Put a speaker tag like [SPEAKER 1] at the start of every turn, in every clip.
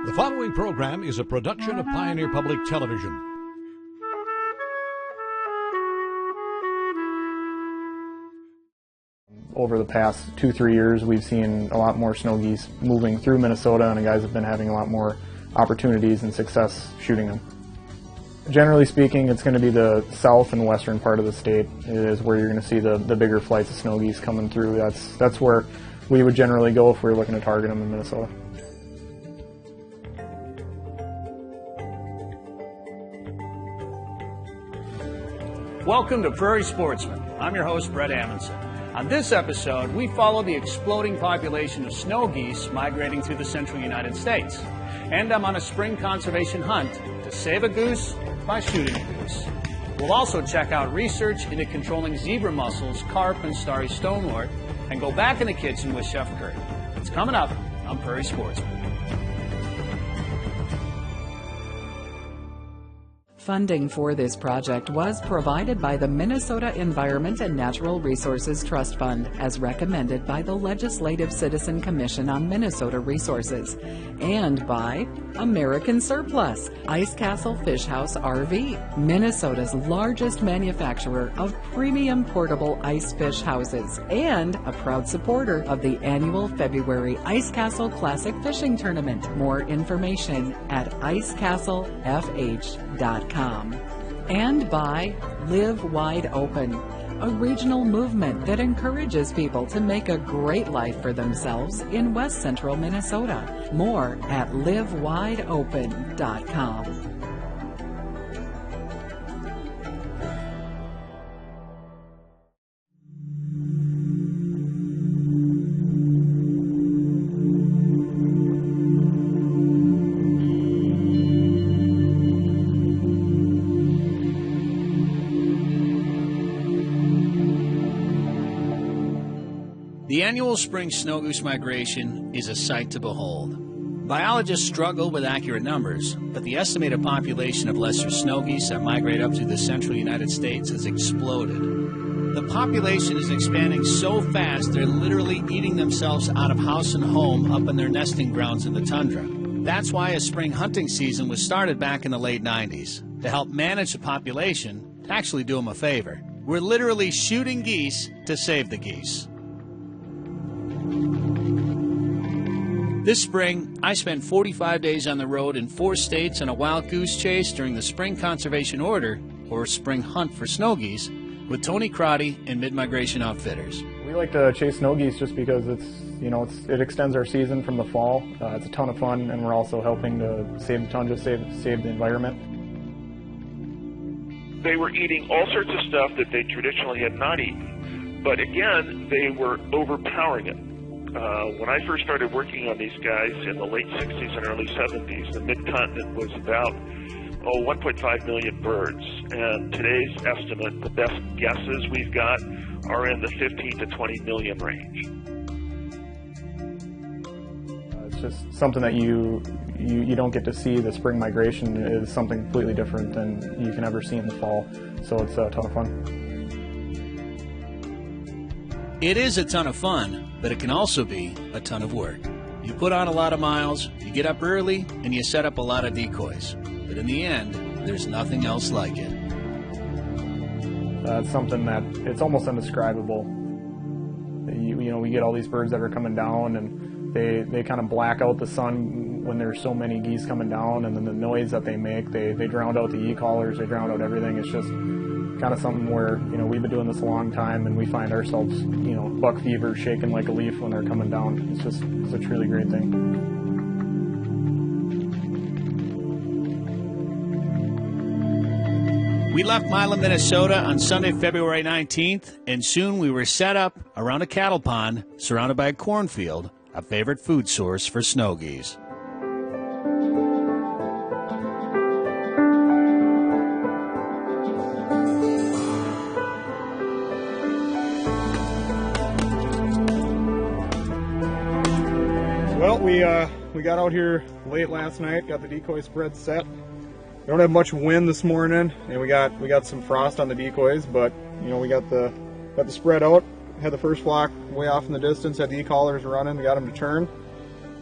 [SPEAKER 1] The following program is a production of Pioneer Public Television.
[SPEAKER 2] Over the past 2-3 years, we've seen a lot more snow geese moving through Minnesota, and the guys have been having a lot more opportunities and success shooting them. Generally speaking, it's going to be the south and western part of the state is where you're going to see the bigger flights of snow geese coming through. That's where we would generally go if we were looking to target them in Minnesota.
[SPEAKER 3] Welcome to Prairie Sportsman. I'm your host, Brett Amundsen. On this episode, we follow the exploding population of snow geese migrating through the central United States. And I'm on a spring conservation hunt to save a goose by shooting a goose. We'll also check out research into controlling zebra mussels, carp, and starry stonewort, and go back in the kitchen with Chef Kurt. It's coming up on Prairie Sportsman.
[SPEAKER 4] Funding for this project was provided by the Minnesota Environment and Natural Resources Trust Fund, as recommended by the Legislative Citizen Commission on Minnesota Resources, and by American Surplus, Ice Castle Fish House RV, Minnesota's largest manufacturer of premium portable ice fish houses, and a proud supporter of the annual February Ice Castle Classic Fishing Tournament. More information at icecastlefh.com. And by Live Wide Open, a regional movement that encourages people to make a great life for themselves in West Central Minnesota. More at livewideopen.com.
[SPEAKER 3] The annual spring snow goose migration is a sight to behold. Biologists struggle with accurate numbers, but the estimated population of lesser snow geese that migrate up through the central United States has exploded. The population is expanding so fast they're literally eating themselves out of house and home up in their nesting grounds in the tundra. That's why a spring hunting season was started back in the late 90s, to help manage the population, to actually do them a favor. We're literally shooting geese to save the geese. This spring, I spent 45 days on the road in 4 states on a wild goose chase during the Spring Conservation Order, or Spring Hunt for Snow Geese, with Tony Crotty and Mid-Migration Outfitters.
[SPEAKER 2] We like to chase snow geese just because it extends our season from the fall. It's a ton of fun, and we're also helping to save the tundra, save the environment.
[SPEAKER 5] They were eating all sorts of stuff that they traditionally had not eaten, but again, they were overpowering it. When I first started working on these guys in the late 60s and early 70s, the mid-continent was about 1.5 million birds. And today's estimate, the best guesses we've got, are in the 15 to 20 million range.
[SPEAKER 2] It's just something that you don't get to see. The spring migration is something completely different than you can ever see in the fall. So it's a ton of fun.
[SPEAKER 3] It is a ton of fun, but it can also be a ton of work. You put on a lot of miles, you get up early, and you set up a lot of decoys. But in the end, there's nothing else like it.
[SPEAKER 2] It's something that it's almost indescribable. We get all these birds that are coming down, and they kind of black out the sun when there's so many geese coming down, and then the noise that they make, they drown out the e-collars, they drown out everything. It's just kind of something where, we've been doing this a long time, and we find ourselves, buck fever shaking like a leaf when they're coming down. It's a truly great thing.
[SPEAKER 3] We left Milan, Minnesota on Sunday, February 19th, and soon we were set up around a cattle pond surrounded by a cornfield, a favorite food source for snow geese.
[SPEAKER 2] Well, we got out here late last night, got the decoy spread set. We don't have much wind this morning, and we got some frost on the decoys, but we got the spread out. Had the first flock way off in the distance, had the e-collars running, got them to turn.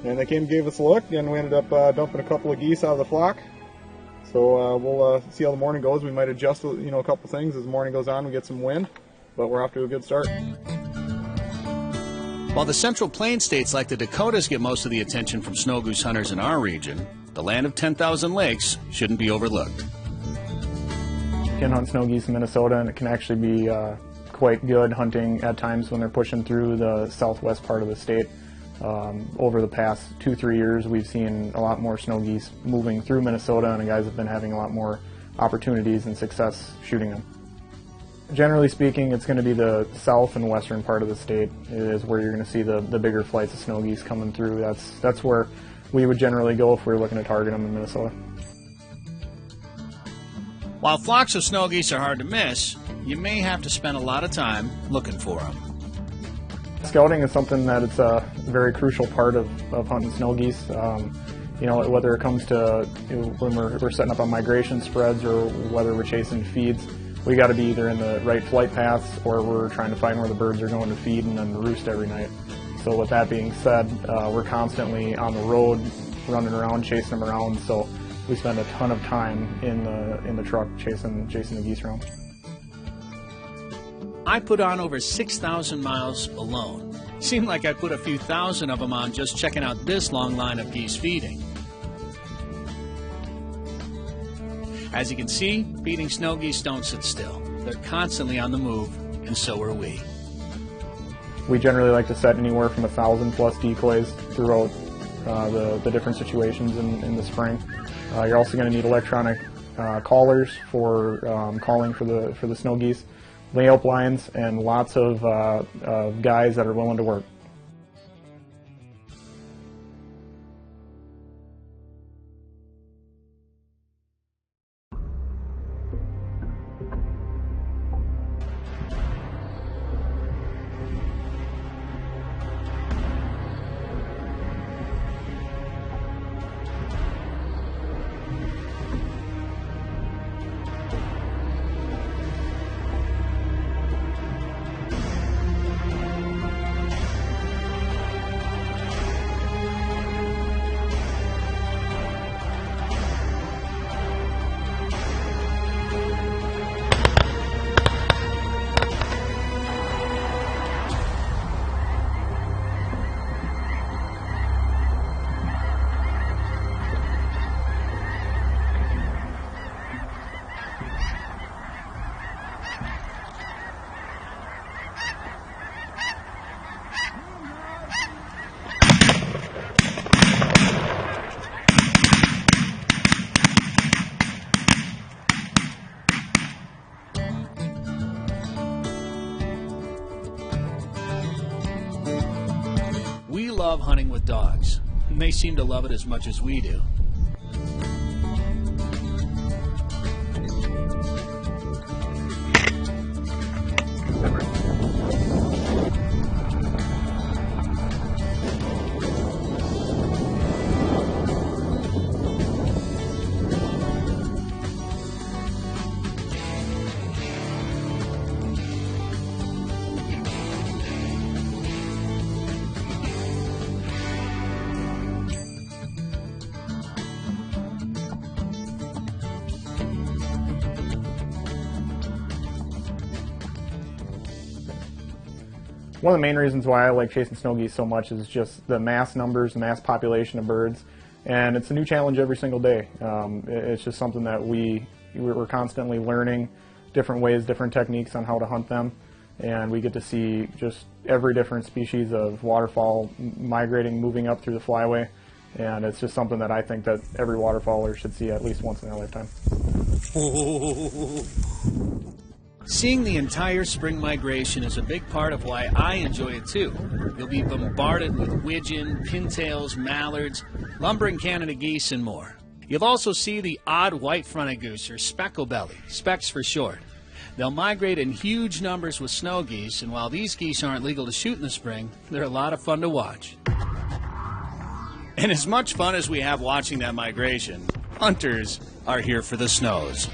[SPEAKER 2] and they came and gave us a look, and we ended up dumping a couple of geese out of the flock. So we'll see how the morning goes. We might adjust, a couple things as the morning goes on. We get some wind, but we're off to a good start.
[SPEAKER 3] While the Central Plains states like the Dakotas get most of the attention from snow goose hunters in our region, the land of 10,000 lakes shouldn't be overlooked.
[SPEAKER 2] You can hunt snow geese in Minnesota, and it can actually be quite good hunting at times when they're pushing through the southwest part of the state. Over the past 2-3 years, we've seen a lot more snow geese moving through Minnesota, and the guys have been having a lot more opportunities and success shooting them. Generally speaking, it's going to be the south and western part of the state is where you're going to see the bigger flights of snow geese coming through. That's where we would generally go if we were looking to target them in Minnesota.
[SPEAKER 3] While flocks of snow geese are hard to miss, you may have to spend a lot of time looking for them.
[SPEAKER 2] Scouting is something that it's a very crucial part of hunting snow geese. Whether it comes to when we're setting up on migration spreads or whether we're chasing feeds, we got to be either in the right flight paths or we're trying to find where the birds are going to feed and then roost every night. So with that being said, we're constantly on the road, running around, chasing them around. So we spend a ton of time in the truck chasing the geese around.
[SPEAKER 3] I put on over 6,000 miles alone. Seemed like I put a few thousand of them on just checking out this long line of geese feeding. As you can see, feeding snow geese don't sit still. They're constantly on the move, and so are we.
[SPEAKER 2] We generally like to set anywhere from 1,000 plus decoys throughout the different situations in the spring. You're also going to need electronic callers for calling for the snow geese, layout lines, and lots of guys that are willing to work.
[SPEAKER 3] We love hunting with dogs, and they seem to love it as much as we do.
[SPEAKER 2] One of the main reasons why I like chasing snow geese so much is just the mass numbers, mass population of birds, and it's a new challenge every single day. It's just something that we're constantly learning different ways, different techniques on how to hunt them, and we get to see just every different species of waterfowl migrating, moving up through the flyway, and it's just something that I think that every waterfowler should see at least once in their lifetime.
[SPEAKER 3] Seeing the entire spring migration is a big part of why I enjoy it too. You'll be bombarded with widgeon, pintails, mallards, lumbering Canada geese, and more. You'll also see the odd white-fronted goose, or speckle-belly, specks for short. They'll migrate in huge numbers with snow geese, and while these geese aren't legal to shoot in the spring, they're a lot of fun to watch. And as much fun as we have watching that migration, hunters are here for the snows.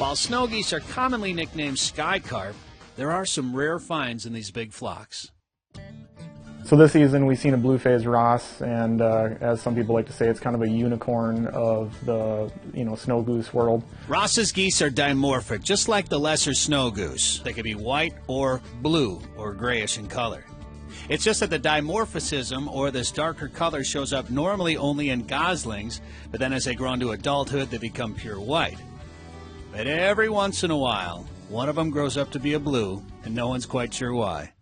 [SPEAKER 3] While snow geese are commonly nicknamed sky carp, there are some rare finds in these big flocks.
[SPEAKER 2] So this season we've seen a blue-phase Ross, and as some people like to say, it's kind of a unicorn of the snow goose world.
[SPEAKER 3] Ross's geese are dimorphic, just like the lesser snow goose. They can be white or blue or grayish in color. It's just that the dimorphism, or this darker color, shows up normally only in goslings, but then as they grow into adulthood, they become pure white. But every once in a while, one of them grows up to be a blue, and no one's quite sure why.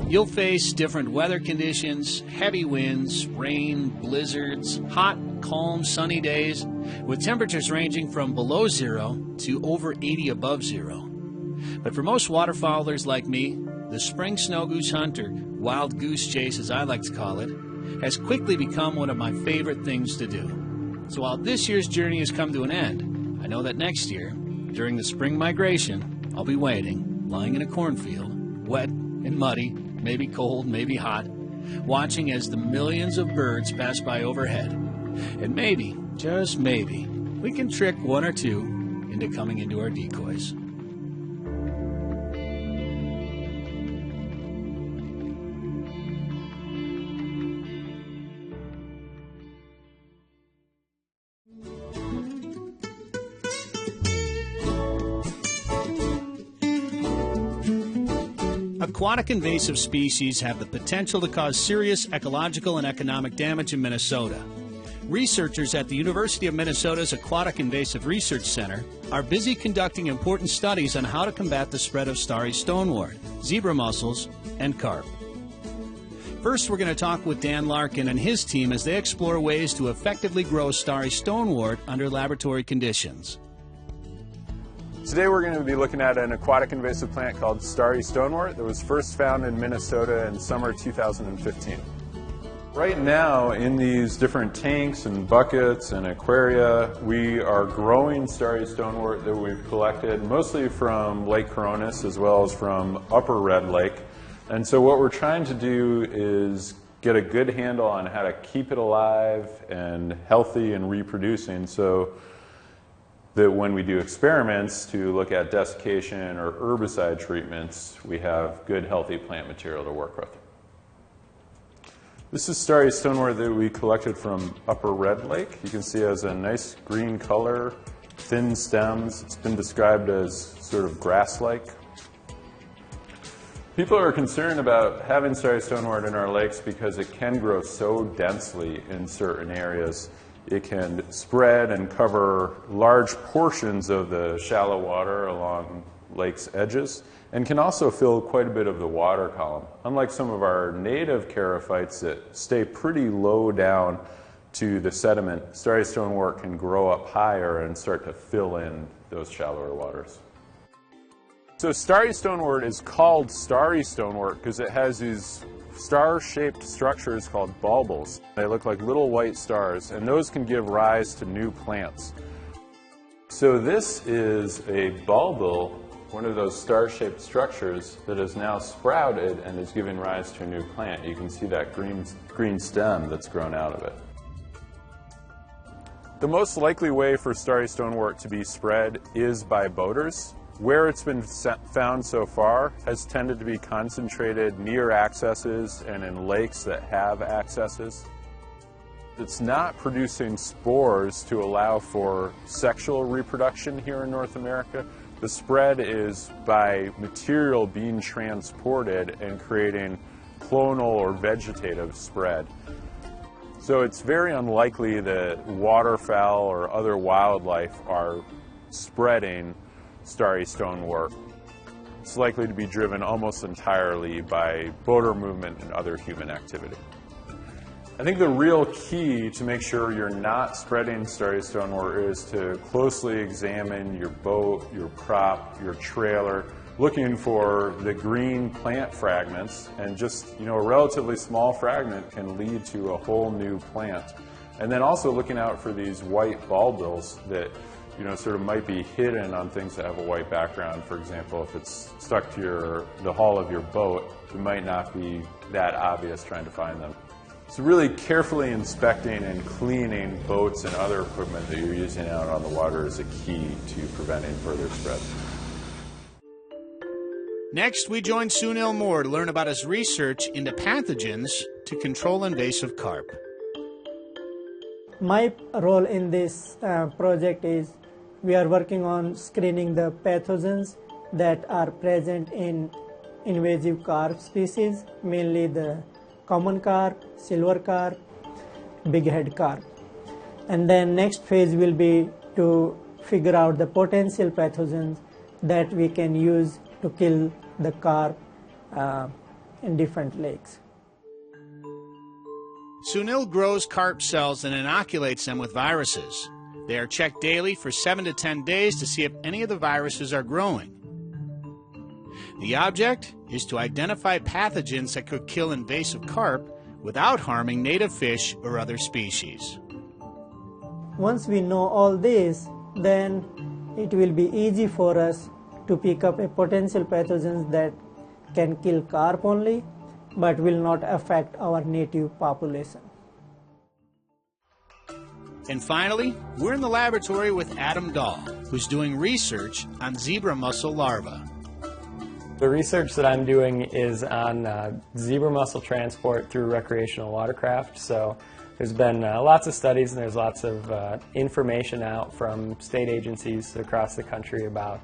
[SPEAKER 3] You'll face different weather conditions, heavy winds, rain, blizzards, hot, calm, sunny days, with temperatures ranging from below zero to over 80 above zero. But for most waterfowlers like me, the spring snow goose hunt, or wild goose chase as I like to call it, has quickly become one of my favorite things to do. So while this year's journey has come to an end, I know that next year, during the spring migration, I'll be waiting, lying in a cornfield, wet and muddy, maybe cold, maybe hot, watching as the millions of birds pass by overhead. And maybe, just maybe, we can trick one or two into coming into our decoys. Aquatic invasive species have the potential to cause serious ecological and economic damage in Minnesota. Researchers at the University of Minnesota's Aquatic Invasive Research Center are busy conducting important studies on how to combat the spread of starry stonewort, zebra mussels, and carp. First, we're going to talk with Dan Larkin and his team as they explore ways to effectively grow starry stonewort under laboratory conditions.
[SPEAKER 6] Today we're going to be looking at an aquatic invasive plant called starry stonewort that was first found in Minnesota in summer 2015. Right now in these different tanks and buckets and aquaria, we are growing starry stonewort that we've collected mostly from Lake Coronis as well as from Upper Red Lake. And so what we're trying to do is get a good handle on how to keep it alive and healthy and reproducing, so that when we do experiments to look at desiccation or herbicide treatments, we have good, healthy plant material to work with. This is starry stonewort that we collected from Upper Red Lake. You can see it has a nice green color, thin stems. It's been described as sort of grass-like. People are concerned about having starry stonewort in our lakes because it can grow so densely in certain areas. It can spread and cover large portions of the shallow water along lakes' edges and can also fill quite a bit of the water column. Unlike some of our native charophytes that stay pretty low down to the sediment, starry stonewort can grow up higher and start to fill in those shallower waters. So starry stonewort is called starry stonewort because it has these star-shaped structures called bulbils. They look like little white stars, and those can give rise to new plants. So this is a bulbil, one of those star-shaped structures that is now sprouted and is giving rise to a new plant. You can see that green stem that's grown out of it. The most likely way for starry stonewort to be spread is by boaters. Where it's been found so far has tended to be concentrated near accesses and in lakes that have accesses. It's not producing spores to allow for sexual reproduction here in North America. The spread is by material being transported and creating clonal or vegetative spread. So it's very unlikely that waterfowl or other wildlife are spreading starry stonewort. it's likely to be driven almost entirely by boater movement and other human activity. I think the real key to make sure you're not spreading starry stonewort is to closely examine your boat, your prop, your trailer, looking for the green plant fragments, and just, a relatively small fragment can lead to a whole new plant. And then also looking out for these white bulbils that sort of might be hidden on things that have a white background. For example, if it's stuck to the hull of your boat, it might not be that obvious trying to find them. So really carefully inspecting and cleaning boats and other equipment that you're using out on the water is a key to preventing further spread.
[SPEAKER 3] Next, we join Sunil Moore to learn about his research into pathogens to control invasive carp.
[SPEAKER 7] My role in this project is we are working on screening the pathogens that are present in invasive carp species, mainly the common carp, silver carp, bighead carp. And then next phase will be to figure out the potential pathogens that we can use to kill the carp in different lakes.
[SPEAKER 3] Sunil grows carp cells and inoculates them with viruses. They are checked daily for 7 to 10 days to see if any of the viruses are growing. The object is to identify pathogens that could kill invasive carp without harming native fish or other species.
[SPEAKER 7] Once we know all this, then it will be easy for us to pick up a potential pathogens that can kill carp only, but will not affect our native population.
[SPEAKER 3] And finally, we're in the laboratory with Adam Dahl, who's doing research on zebra mussel larvae.
[SPEAKER 8] The research that I'm doing is on zebra mussel transport through recreational watercraft. So there's been lots of studies and there's lots of information out from state agencies across the country about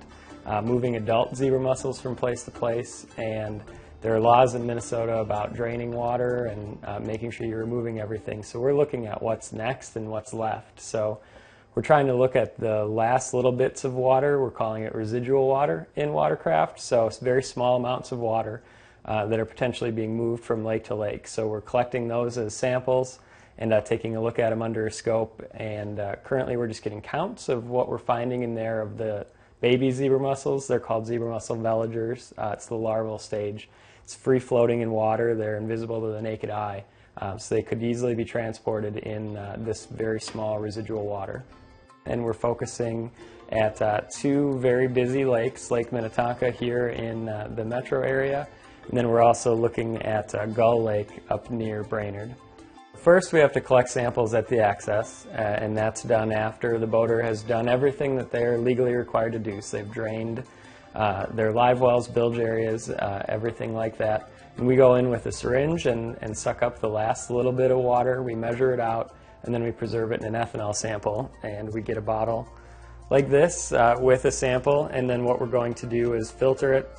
[SPEAKER 8] moving adult zebra mussels from place to place, and there are laws in Minnesota about draining water and making sure you're removing everything. So we're looking at what's next and what's left. So we're trying to look at the last little bits of water. We're calling it residual water in watercraft. So it's very small amounts of water that are potentially being moved from lake to lake. So we're collecting those as samples and taking a look at them under a scope. And currently we're just getting counts of what we're finding in there of the baby zebra mussels. They're called zebra mussel veligers. It's the larval stage. It's free floating in water. They're invisible to the naked eye. So they could easily be transported in this very small residual water. And we're focusing at two very busy lakes, Lake Minnetonka here in the metro area, and then we're also looking at Gull Lake up near Brainerd. First, we have to collect samples at the access, and that's done after the boater has done everything that they're legally required to do. So they've drained their live wells, bilge areas, everything like that. And we go in with a syringe and suck up the last little bit of water. We measure it out, and then we preserve it in an ethanol sample, and we get a bottle like this with a sample. And then what we're going to do is filter it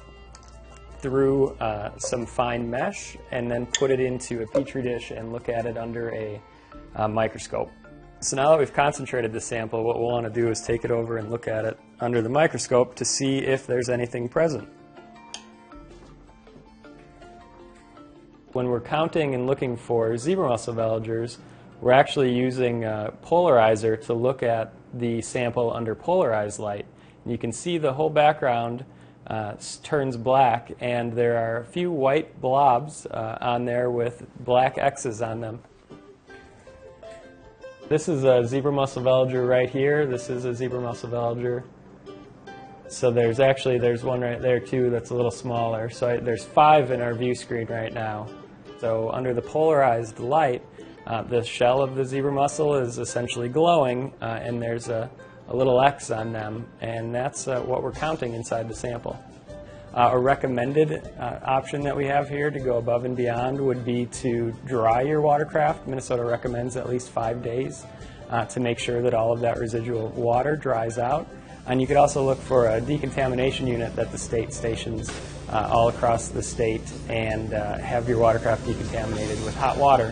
[SPEAKER 8] through some fine mesh and then put it into a petri dish and look at it under a microscope. So now that we've concentrated the sample, what we'll want to do is take it over and look at it under the microscope to see if there's anything present. When we're counting and looking for zebra mussel veligers, we're actually using a polarizer to look at the sample under polarized light. And you can see the whole background turns black, and there are a few white blobs on there with black X's on them. This is a zebra mussel veliger right here. This is a zebra mussel veliger. So there's one right there too that's a little smaller. So there's 5 in our view screen right now. So under the polarized light, the shell of the zebra mussel is essentially glowing, and there's a little X on them, and that's what we're counting inside the sample. A recommended option that we have here to go above and beyond would be to dry your watercraft. Minnesota recommends at least 5 days to make sure that all of that residual water dries out. And you could also look for a decontamination unit that the state stations all across the state and have your watercraft decontaminated with hot water,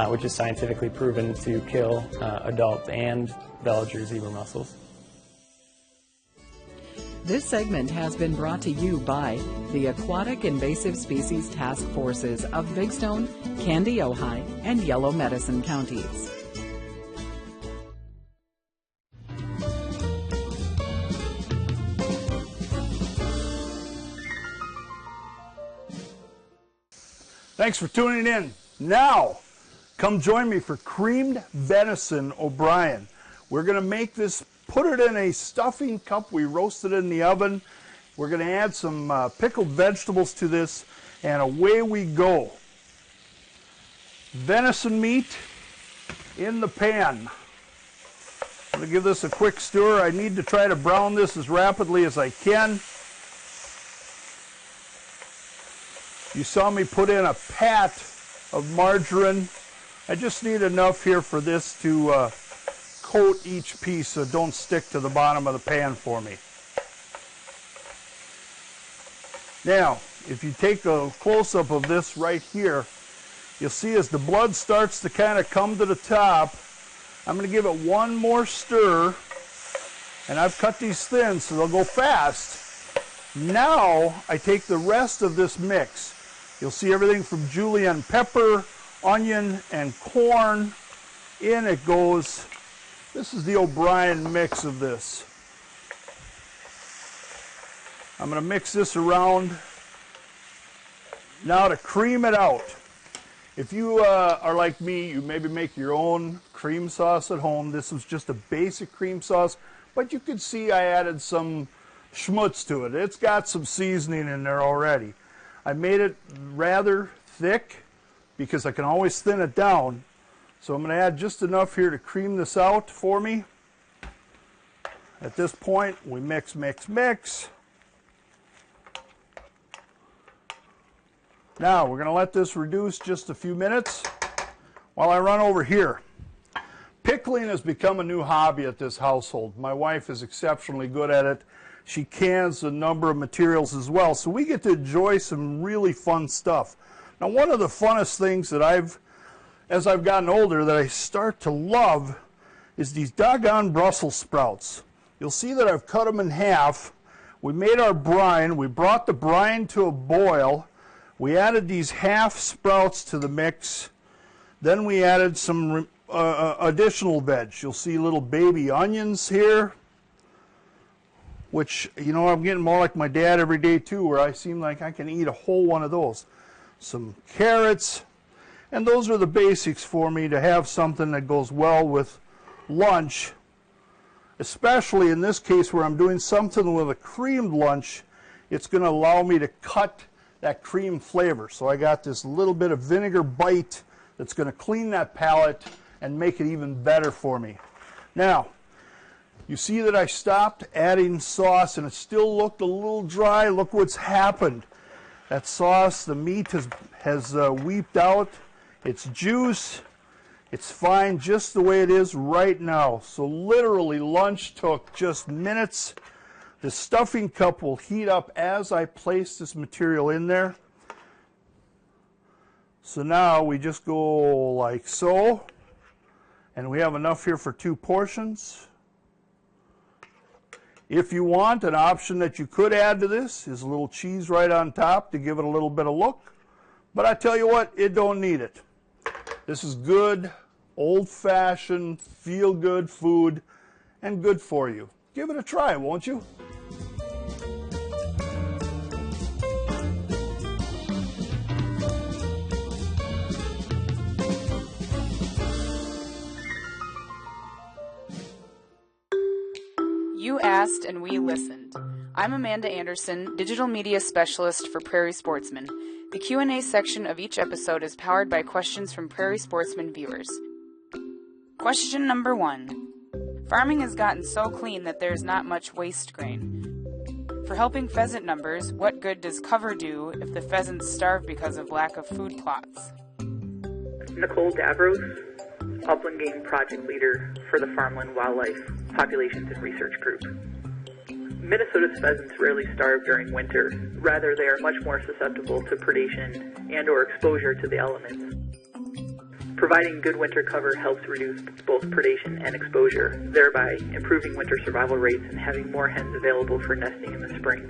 [SPEAKER 8] which is scientifically proven to kill adult and veliger zebra mussels.
[SPEAKER 4] This segment has been brought to you by the Aquatic Invasive Species Task Forces of Big Stone, Candy, Ojai, and Yellow Medicine counties.
[SPEAKER 9] Thanks for tuning in. Now, come join me for creamed venison O'Brien. We're going to make this, put it in a stuffing cup. We roast it in the oven. We're going to add some pickled vegetables to this, and away we go. Venison meat in the pan. I'm going to give this a quick stir. I need to try to brown this as rapidly as I can. You saw me put in a pat of margarine. I just need enough here for this to coat each piece so it don't stick to the bottom of the pan for me. Now, if you take a close-up of this right here, you'll see as the blood starts to kind of come to the top, I'm going to give it one more stir, and I've cut these thin so they'll go fast. Now, I take the rest of this mix. You'll see everything from julienne pepper, onion, and corn. In it goes. This is the O'Brien mix of this. I'm going to mix this around. Now to cream it out. If you are like me, you maybe make your own cream sauce at home. This was just a basic cream sauce, but you could see I added some schmutz to it. It's got some seasoning in there already. I made it rather thick because I can always thin it down. So I'm going to add just enough here to cream this out for me. At this point, we mix, mix, mix. Now we're going to let this reduce just a few minutes while I run over here. Pickling has become a new hobby at this household. My wife is exceptionally good at it. She cans a number of materials as well, so we get to enjoy some really fun stuff. Now, one of the funnest things that as I've gotten older, that I start to love is these doggone Brussels sprouts. You'll see that I've cut them in half. We made our brine. We brought the brine to a boil. We added these half sprouts to the mix. Then we added some additional veg. You'll see little baby onions here, which, you know, I'm getting more like my dad every day too, where I seem like I can eat a whole one of those. Some carrots, and those are the basics for me to have something that goes well with lunch, especially in this case where I'm doing something with a creamed lunch. It's going to allow me to cut that cream flavor. So I got this little bit of vinegar bite that's going to clean that palate and make it even better for me. Now, you see that I stopped adding sauce and it still looked a little dry. Look what's happened. That sauce, the meat has weeped out. Its juice, it's fine just the way it is right now. So literally lunch took just minutes. The stuffing cup will heat up as I place this material in there. So now we just go like so. And we have enough here for 2 portions. If you want, an option that you could add to this is a little cheese right on top to give it a little bit of look. But I tell you what, it don't need it. This is good, old-fashioned, feel-good food and good for you. Give it a try, won't you?
[SPEAKER 10] You asked and we listened. I'm Amanda Anderson, Digital Media Specialist for Prairie Sportsman. The Q&A section of each episode is powered by questions from Prairie Sportsman viewers. Question number 1. Farming has gotten so clean that there's not much waste grain. For helping pheasant numbers, what good does cover do if the pheasants starve because of lack of food plots?
[SPEAKER 11] Nicole Davros, Upland Game Project Leader for the Farmland Wildlife Populations and Research Group. Minnesota's pheasants rarely starve during winter. Rather, they are much more susceptible to predation and or exposure to the elements. Providing good winter cover helps reduce both predation and exposure, thereby improving winter survival rates and having more hens available for nesting in the spring.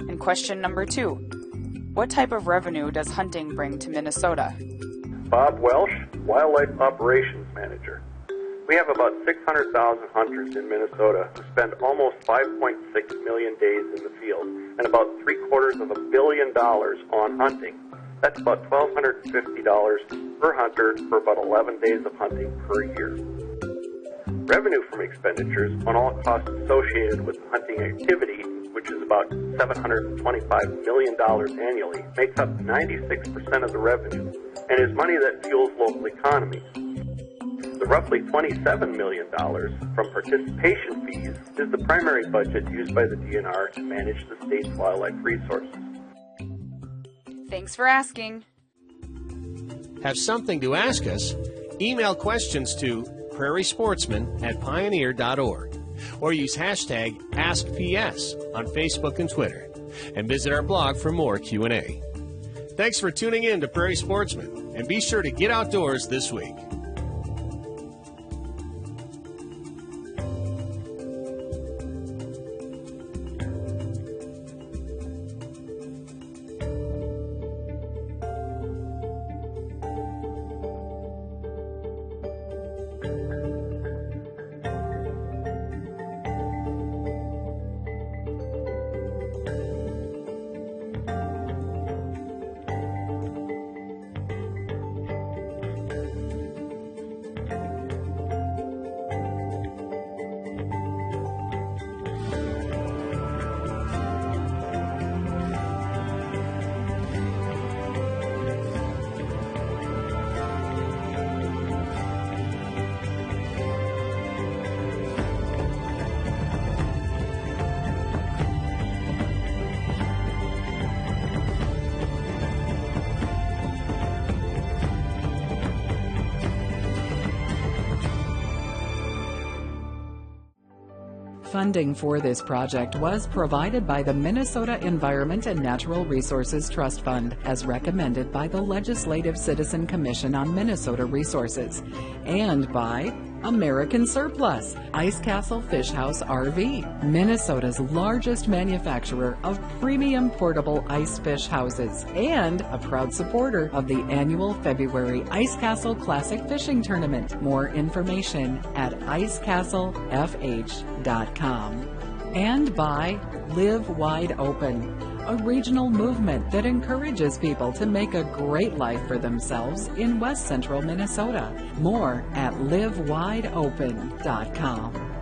[SPEAKER 10] And question number 2. What type of revenue does hunting bring to Minnesota?
[SPEAKER 12] Bob Welsh, Wildlife Operations Manager. We have about 600,000 hunters in Minnesota who spend almost 5.6 million days in the field and about $750 million on hunting. That's about $1,250 per hunter for about 11 days of hunting per year. Revenue from expenditures on all costs associated with the hunting activity, which is about $725 million annually, makes up 96% of the revenue and is money that fuels local economies. The roughly $27 million from participation fees is the primary budget used by the DNR to manage the state's wildlife resources.
[SPEAKER 10] Thanks for asking.
[SPEAKER 3] Have something to ask us? Email questions to prairiesportsman@pioneer.org or use hashtag AskPS on Facebook and Twitter, and visit our blog for more Q&A. Thanks for tuning in to Prairie Sportsman, and be sure to get outdoors this week.
[SPEAKER 4] Funding for this project was provided by the Minnesota Environment and Natural Resources Trust Fund, as recommended by the Legislative Citizen Commission on Minnesota Resources, and by American Surplus, Ice Castle Fish House RV, Minnesota's largest manufacturer of premium portable ice fish houses, and a proud supporter of the annual February Ice Castle Classic Fishing Tournament. More information at icecastlefh.com. And by Live Wide Open, a regional movement that encourages people to make a great life for themselves in West Central Minnesota. More at livewideopen.com.